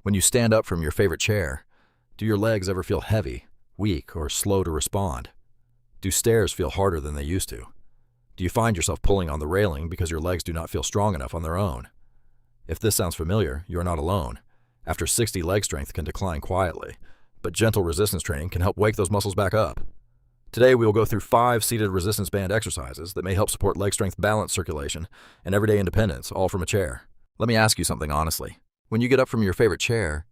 When you stand up from your favorite chair, do your legs ever feel heavy, weak, or slow to respond? Do stairs feel harder than they used to? Do you find yourself pulling on the railing because your legs do not feel strong enough on their own? If this sounds familiar, you are not alone. After 60, leg strength can decline quietly, but gentle resistance training can help wake those muscles back up. Today, we will go through 5 seated resistance band exercises that may help support leg strength, balance, circulation, and everyday independence, all from a chair. Let me ask you something honestly. When you get up from your favorite chair,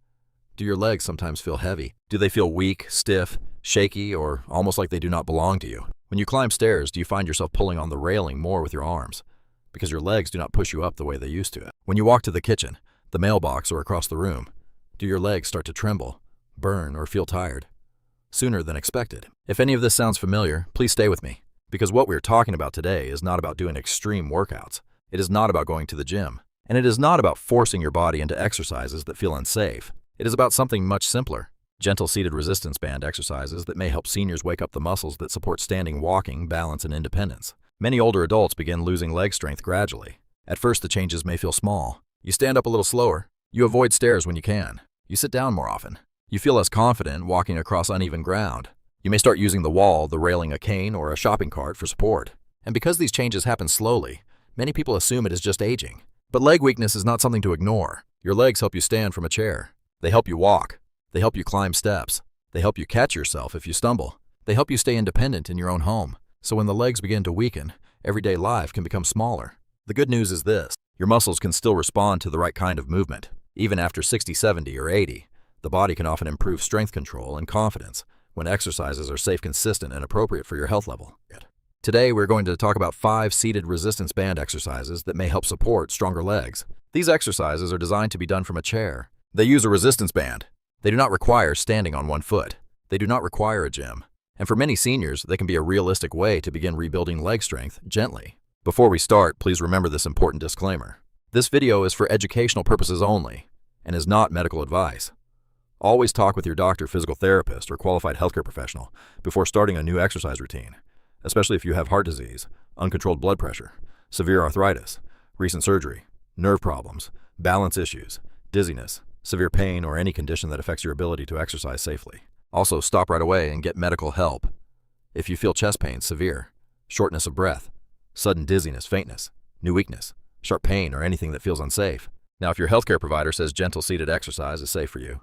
do your legs sometimes feel heavy? Do they feel weak, stiff, shaky, or almost like they do not belong to you? When you climb stairs, do you find yourself pulling on the railing more with your arms because your legs do not push you up the way they used to? When you walk to the kitchen, the mailbox, or across the room, do your legs start to tremble, burn, or feel tired sooner than expected? If any of this sounds familiar, please stay with me, because what we're talking about today is not about doing extreme workouts. It is not about going to the gym, and it is not about forcing your body into exercises that feel unsafe. It is about something much simpler: gentle seated resistance band exercises that may help seniors wake up the muscles that support standing, walking, balance, and independence. Many older adults begin losing leg strength gradually. At first, the changes may feel small. You stand up a little slower. You avoid stairs when you can. You sit down more often. You feel less confident walking across uneven ground. You may start using the wall, the railing, a cane, or a shopping cart for support. And because these changes happen slowly, many people assume it is just aging. But leg weakness is not something to ignore. Your legs help you stand from a chair. They help you walk. They help you climb steps. They help you catch yourself if you stumble. They help you stay independent in your own home. So when the legs begin to weaken, everyday life can become smaller. The good news is this: your muscles can still respond to the right kind of movement. Even after 60, 70, or 80, the body can often improve strength control and confidence when exercises are safe, consistent, and appropriate for your health level. Today, we're going to talk about 5 seated resistance band exercises that may help support stronger legs. These exercises are designed to be done from a chair. They use a resistance band. They do not require standing on one foot. They do not require a gym. And for many seniors, they can be a realistic way to begin rebuilding leg strength gently. Before we start, please remember this important disclaimer. This video is for educational purposes only and is not medical advice. Always talk with your doctor, physical therapist, or qualified healthcare professional before starting a new exercise routine, especially if you have heart disease, uncontrolled blood pressure, severe arthritis, recent surgery, nerve problems, balance issues, dizziness, severe pain, or any condition that affects your ability to exercise safely. Also, stop right away and get medical help. If you feel chest pain, severe, shortness of breath, sudden dizziness, faintness, new weakness, sharp pain, or anything that feels unsafe. Now, if your healthcare provider says gentle seated exercise is safe for you,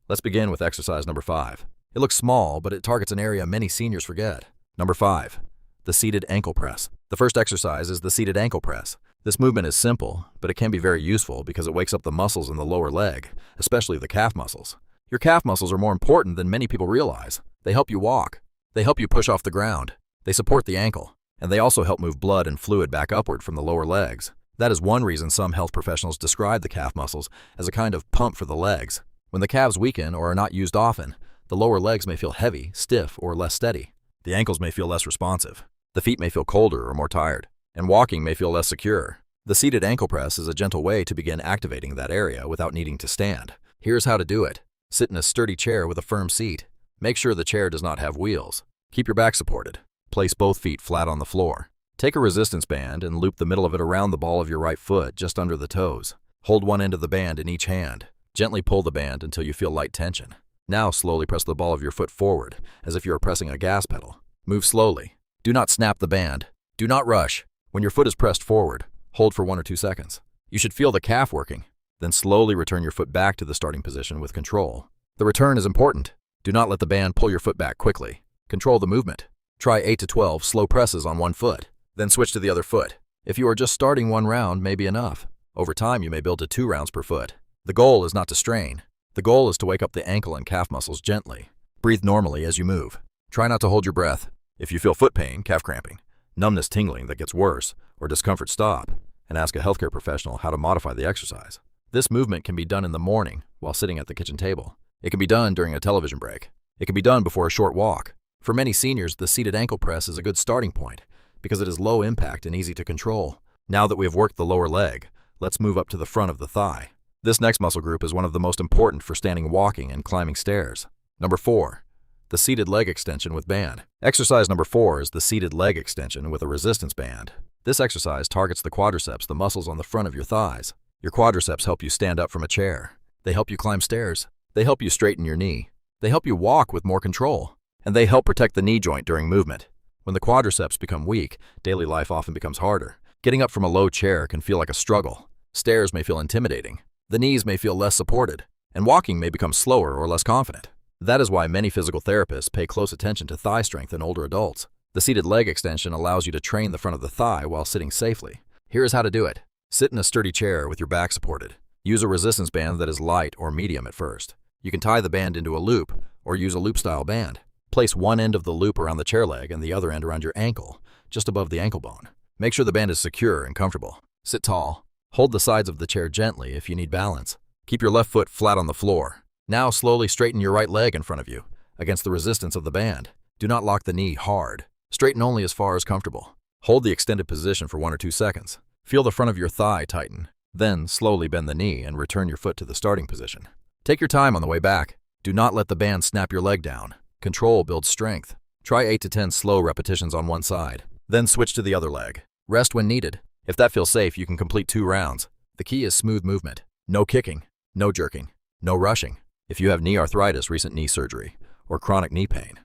let's begin with exercise number 5. It looks small, but it targets an area many seniors forget. Number 5, the seated ankle press. The first exercise is the seated ankle press. This movement is simple, but it can be very useful because it wakes up the muscles in the lower leg, especially the calf muscles. Your calf muscles are more important than many people realize. They help you walk. They help you push off the ground. They support the ankle. And they also help move blood and fluid back upward from the lower legs. That is one reason some health professionals describe the calf muscles as a kind of pump for the legs. When the calves weaken or are not used often, the lower legs may feel heavy, stiff, or less steady. The ankles may feel less responsive. The feet may feel colder or more tired. And walking may feel less secure. The seated ankle press is a gentle way to begin activating that area without needing to stand. Here's how to do it. Sit in a sturdy chair with a firm seat. Make sure the chair does not have wheels. Keep your back supported. Place both feet flat on the floor. Take a resistance band and loop the middle of it around the ball of your right foot just under the toes. Hold one end of the band in each hand. Gently pull the band until you feel light tension. Now slowly press the ball of your foot forward as if you are pressing a gas pedal. Move slowly. Do not snap the band. Do not rush. When your foot is pressed forward, hold for 1 or 2 seconds. You should feel the calf working. Then slowly return your foot back to the starting position with control. The return is important. Do not let the band pull your foot back quickly. Control the movement. Try 8 to 12 slow presses on one foot. Then switch to the other foot. If you are just starting one round, may be enough. Over time, you may build to 2 rounds per foot. The goal is not to strain. The goal is to wake up the ankle and calf muscles gently. Breathe normally as you move. Try not to hold your breath. If you feel foot pain, calf cramping, numbness, tingling that gets worse, or discomfort, stop and ask a healthcare professional how to modify the exercise. This movement can be done in the morning while sitting at the kitchen table. It can be done during a television break. It can be done before a short walk. For many seniors, the seated ankle press is a good starting point because it is low impact and easy to control. Now that we have worked the lower leg, let's move up to the front of the thigh. This next muscle group is one of the most important for standing, walking, and climbing stairs. Number 4, the seated leg extension with band. Exercise number 4 is the seated leg extension with a resistance band. This exercise targets the quadriceps, the muscles on the front of your thighs. Your quadriceps help you stand up from a chair. They help you climb stairs. They help you straighten your knee. They help you walk with more control. And they help protect the knee joint during movement. When the quadriceps become weak, daily life often becomes harder. Getting up from a low chair can feel like a struggle. Stairs may feel intimidating. The knees may feel less supported. And walking may become slower or less confident. That is why many physical therapists pay close attention to thigh strength in older adults. The seated leg extension allows you to train the front of the thigh while sitting safely. Here is how to do it. Sit in a sturdy chair with your back supported. Use a resistance band that is light or medium at first. You can tie the band into a loop or use a loop-style band. Place one end of the loop around the chair leg and the other end around your ankle, just above the ankle bone. Make sure the band is secure and comfortable. Sit tall. Hold the sides of the chair gently if you need balance. Keep your left foot flat on the floor. Now slowly straighten your right leg in front of you, against the resistance of the band. Do not lock the knee hard. Straighten only as far as comfortable. Hold the extended position for 1 or 2 seconds. Feel the front of your thigh tighten. Then slowly bend the knee and return your foot to the starting position. Take your time on the way back. Do not let the band snap your leg down. Control builds strength. Try 8 to 10 slow repetitions on one side. Then switch to the other leg. Rest when needed. If that feels safe, you can complete 2 rounds. The key is smooth movement. No kicking, no jerking, no rushing. If you have knee arthritis, recent knee surgery, or chronic knee pain,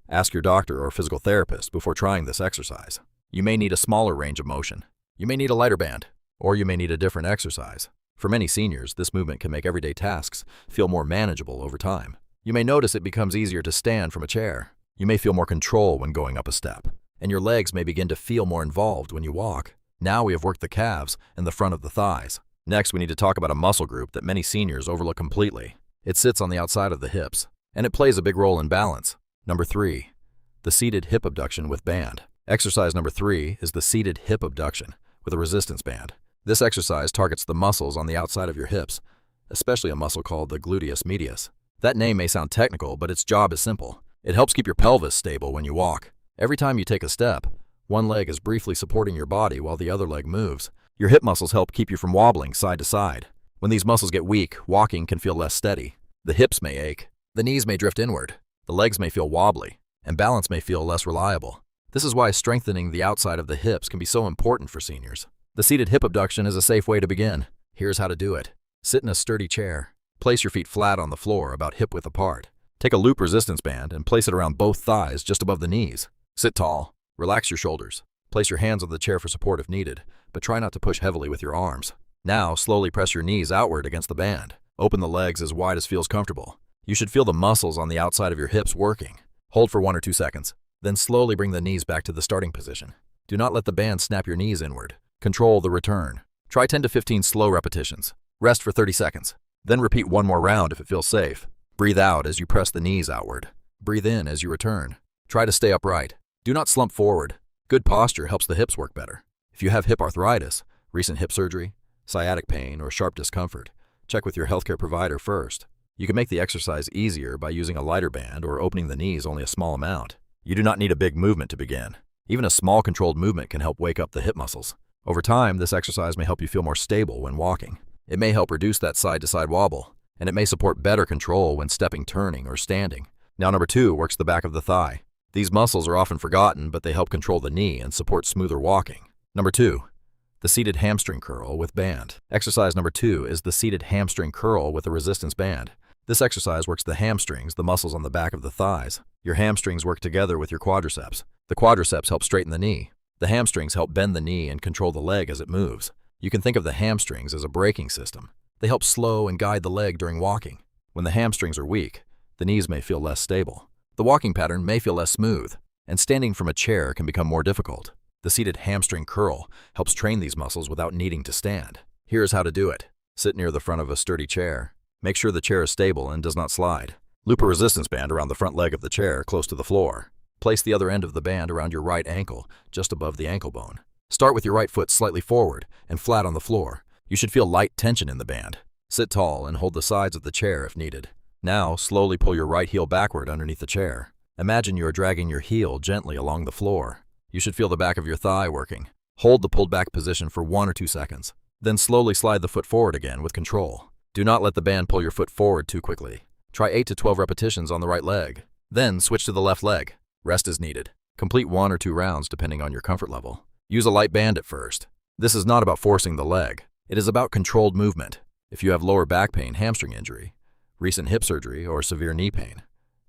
ask your doctor or physical therapist before trying this exercise. You may need a smaller range of motion. You may need a lighter band, or you may need a different exercise. For many seniors, this movement can make everyday tasks feel more manageable over time. You may notice it becomes easier to stand from a chair. You may feel more control when going up a step, and your legs may begin to feel more involved when you walk. Now we have worked the calves and the front of the thighs. Next, we need to talk about a muscle group that many seniors overlook completely. It sits on the outside of the hips, and it plays a big role in balance. Number 3, the seated hip abduction with band. Exercise number 3 is the seated hip abduction with a resistance band. This exercise targets the muscles on the outside of your hips, especially a muscle called the gluteus medius. That name may sound technical, but its job is simple. It helps keep your pelvis stable when you walk. Every time you take a step, one leg is briefly supporting your body while the other leg moves. Your hip muscles help keep you from wobbling side to side. When these muscles get weak, walking can feel less steady. The hips may ache, the knees may drift inward, the legs may feel wobbly, and balance may feel less reliable. This is why strengthening the outside of the hips can be so important for seniors. The seated hip abduction is a safe way to begin. Here's how to do it. Sit in a sturdy chair. Place your feet flat on the floor, about hip width apart. Take a loop resistance band and place it around both thighs just above the knees. Sit tall. Relax your shoulders. Place your hands on the chair for support if needed, but try not to push heavily with your arms. Now, slowly press your knees outward against the band. Open the legs as wide as feels comfortable. You should feel the muscles on the outside of your hips working. Hold for 1 or 2 seconds. Then slowly bring the knees back to the starting position. Do not let the band snap your knees inward. Control the return. Try 10 to 15 slow repetitions. Rest for 30 seconds. Then repeat 1 more round if it feels safe. Breathe out as you press the knees outward. Breathe in as you return. Try to stay upright. Do not slump forward. Good posture helps the hips work better. If you have hip arthritis, recent hip surgery, sciatic pain, or sharp discomfort, check with your healthcare provider first. You can make the exercise easier by using a lighter band or opening the knees only a small amount. You do not need a big movement to begin. Even a small controlled movement can help wake up the hip muscles. Over time, this exercise may help you feel more stable when walking. It may help reduce that side-to-side wobble, and it may support better control when stepping, turning, or standing. Now, number 2 works the back of the thigh. These muscles are often forgotten, but they help control the knee and support smoother walking. Number 2, the seated hamstring curl with band. Exercise number 2 is the seated hamstring curl with a resistance band. This exercise works the hamstrings, the muscles on the back of the thighs. Your hamstrings work together with your quadriceps. The quadriceps help straighten the knee. The hamstrings help bend the knee and control the leg as it moves. You can think of the hamstrings as a braking system. They help slow and guide the leg during walking. When the hamstrings are weak, the knees may feel less stable. The walking pattern may feel less smooth, and standing from a chair can become more difficult. The seated hamstring curl helps train these muscles without needing to stand. Here's how to do it. Sit near the front of a sturdy chair. Make sure the chair is stable and does not slide. Loop a resistance band around the front leg of the chair close to the floor. Place the other end of the band around your right ankle, just above the ankle bone. Start with your right foot slightly forward and flat on the floor. You should feel light tension in the band. Sit tall and hold the sides of the chair if needed. Now, slowly pull your right heel backward underneath the chair. Imagine you are dragging your heel gently along the floor. You should feel the back of your thigh working. Hold the pulled back position for 1 or 2 seconds. Then slowly slide the foot forward again with control. Do not let the band pull your foot forward too quickly. Try 8 to 12 repetitions on the right leg. Then switch to the left leg. Rest is needed. Complete 1 or 2 rounds depending on your comfort level. Use a light band at first. This is not about forcing the leg. It is about controlled movement. If you have lower back pain, hamstring injury, recent hip surgery, or severe knee pain,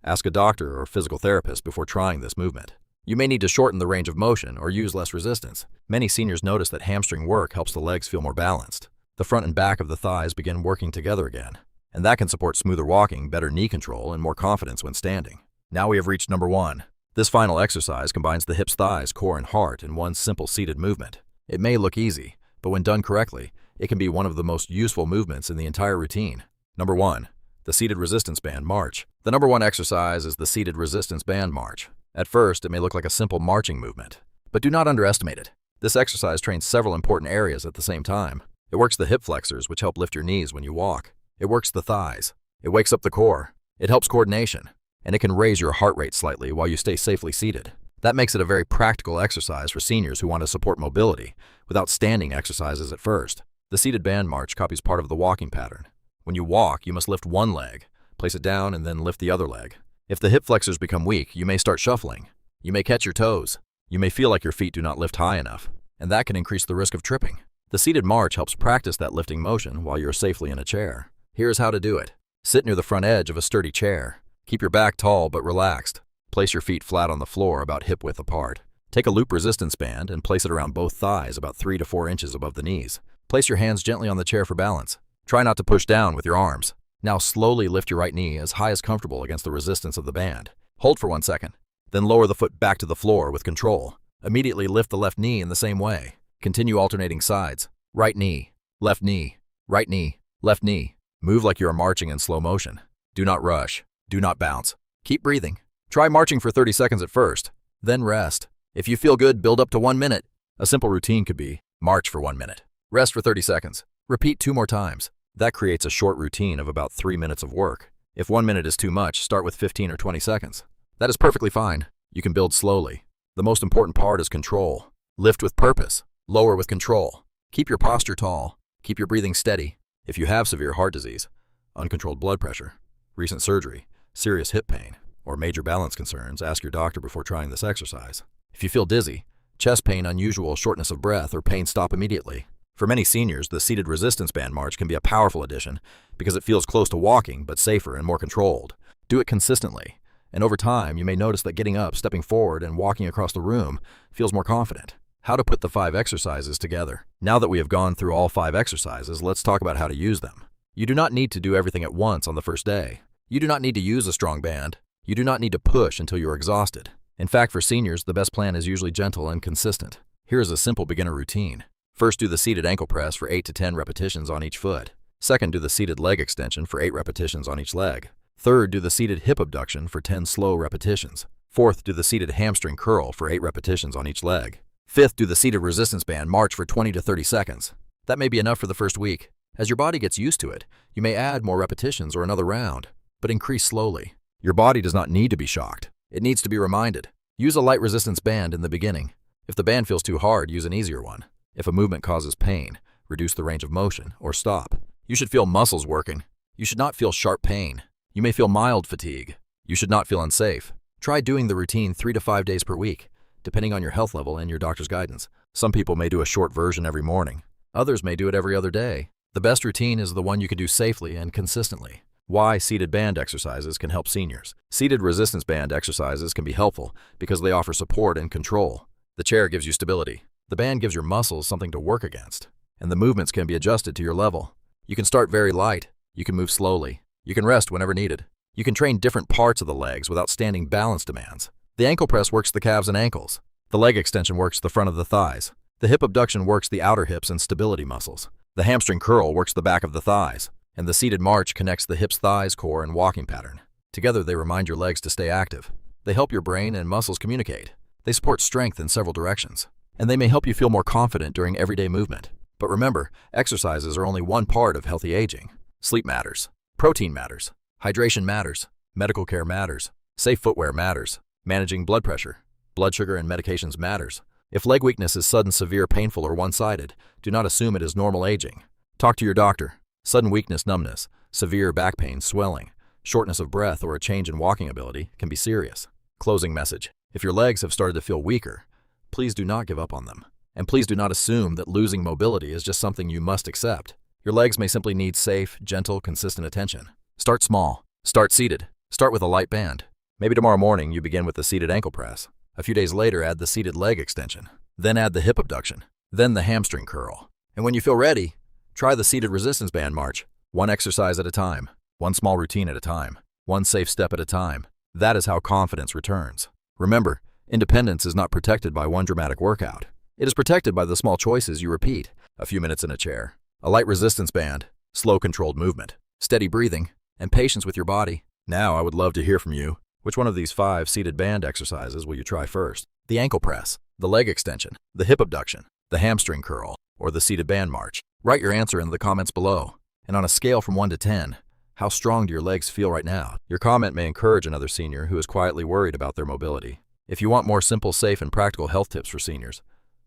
ask a doctor or physical therapist before trying this movement. You may need to shorten the range of motion or use less resistance. Many seniors notice that hamstring work helps the legs feel more balanced. The front and back of the thighs begin working together again, and that can support smoother walking, better knee control, and more confidence when standing. Now we have reached number 1. This final exercise combines the hips, thighs, core, and heart in one simple seated movement. It may look easy, but when done correctly, it can be one of the most useful movements in the entire routine. Number 1. The seated resistance band march. The number 1 exercise is the seated resistance band march. At first, it may look like a simple marching movement, but do not underestimate it. This exercise trains several important areas at the same time. It works the hip flexors, which help lift your knees when you walk. It works the thighs. It wakes up the core. It helps coordination. And it can raise your heart rate slightly while you stay safely seated. That makes it a very practical exercise for seniors who want to support mobility without standing exercises at first. The seated band march copies part of the walking pattern. When you walk, you must lift one leg, place it down, and then lift the other leg. If the hip flexors become weak, you may start shuffling. You may catch your toes. You may feel like your feet do not lift high enough, and that can increase the risk of tripping. The seated march helps practice that lifting motion while you're safely in a chair. Here's how to do it. Sit near the front edge of a sturdy chair. Keep your back tall but relaxed. Place your feet flat on the floor about hip width apart. Take a loop resistance band and place it around both thighs about 3 to 4 inches above the knees. Place your hands gently on the chair for balance. Try not to push down with your arms. Now slowly lift your right knee as high as comfortable against the resistance of the band. Hold for 1 second. Then lower the foot back to the floor with control. Immediately lift the left knee in the same way. Continue alternating sides. Right knee, left knee, right knee, left knee. Move like you are marching in slow motion. Do not rush. Do not bounce. Keep breathing. Try marching for 30 seconds at first, then rest. If you feel good, build up to 1 minute. A simple routine could be march for 1 minute, rest for 30 seconds. Repeat 2 more times. That creates a short routine of about 3 minutes of work. If 1 minute is too much, start with 15 or 20 seconds. That is perfectly fine. You can build slowly. The most important part is control. Lift with purpose. Lower with control. Keep your posture tall. Keep your breathing steady. If you have severe heart disease, uncontrolled blood pressure, recent surgery, serious hip pain, or major balance concerns, ask your doctor before trying this exercise. If you feel dizzy, chest pain, unusual shortness of breath, or pain, stop immediately. For many seniors, the seated resistance band march can be a powerful addition because it feels close to walking but safer and more controlled. Do it consistently, and over time you may notice that getting up, stepping forward, and walking across the room feels more confident. How to put the 5 exercises together. Now that we have gone through all 5 exercises, let's talk about how to use them. You do not need to do everything at once on the first day. You do not need to use a strong band. You do not need to push until you are exhausted. In fact, for seniors, the best plan is usually gentle and consistent. Here is a simple beginner routine. First, do the seated ankle press for 8 to 10 repetitions on each foot. Second, do the seated leg extension for 8 repetitions on each leg. Third, do the seated hip abduction for 10 slow repetitions. Fourth, do the seated hamstring curl for 8 repetitions on each leg. Fifth, do the seated resistance band march for 20 to 30 seconds. That may be enough for the first week. As your body gets used to it, you may add more repetitions or another round, but increase slowly. Your body does not need to be shocked. It needs to be reminded. Use a light resistance band in the beginning. If the band feels too hard, use an easier one. If a movement causes pain, reduce the range of motion or stop. You should feel muscles working. You should not feel sharp pain. You may feel mild fatigue. You should not feel unsafe. Try doing the routine 3 to 5 days per week, depending on your health level and your doctor's guidance. Some people may do a short version every morning. Others may do it every other day. The best routine is the one you can do safely and consistently. Why seated band exercises can help seniors. Seated resistance band exercises can be helpful because they offer support and control. The chair gives you stability. The band gives your muscles something to work against. And the movements can be adjusted to your level. You can start very light. You can move slowly. You can rest whenever needed. You can train different parts of the legs without standing balance demands. The ankle press works the calves and ankles. The leg extension works the front of the thighs. The hip abduction works the outer hips and stability muscles. The hamstring curl works the back of the thighs. And the seated march connects the hips, thighs, core, and walking pattern. Together, they remind your legs to stay active. They help your brain and muscles communicate. They support strength in several directions. And they may help you feel more confident during everyday movement. But remember, exercises are only one part of healthy aging. Sleep matters. Protein matters. Hydration matters. Medical care matters. Safe footwear matters. Managing blood pressure, blood sugar, and medications matters. If leg weakness is sudden, severe, painful, or one-sided, do not assume it is normal aging. Talk to your doctor. Sudden weakness, numbness, severe back pain, swelling, shortness of breath, or a change in walking ability can be serious. Closing message. If your legs have started to feel weaker, please do not give up on them. And please do not assume that losing mobility is just something you must accept. Your legs may simply need safe, gentle, consistent attention. Start small. Start seated. Start with a light band. Maybe tomorrow morning you begin with the seated ankle press. A few days later, add the seated leg extension. Then add the hip abduction. Then the hamstring curl. And when you feel ready, try the seated resistance band march. One exercise at a time. One small routine at a time. One safe step at a time. That is how confidence returns. Remember, independence is not protected by one dramatic workout. It is protected by the small choices you repeat. A few minutes in a chair, a light resistance band, slow controlled movement, steady breathing, and patience with your body. Now I would love to hear from you. Which one of these 5 seated band exercises will you try first? The ankle press, the leg extension, the hip abduction, the hamstring curl, or the seated band march? Write your answer in the comments below. And on a scale from 1 to 10, how strong do your legs feel right now? Your comment may encourage another senior who is quietly worried about their mobility. If you want more simple, safe, and practical health tips for seniors,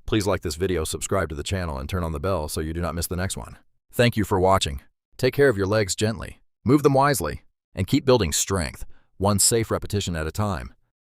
please like this video, subscribe to the channel, and turn on the bell so you do not miss the next one. Thank you for watching. Take care of your legs gently, move them wisely, and keep building strength, one safe repetition at a time.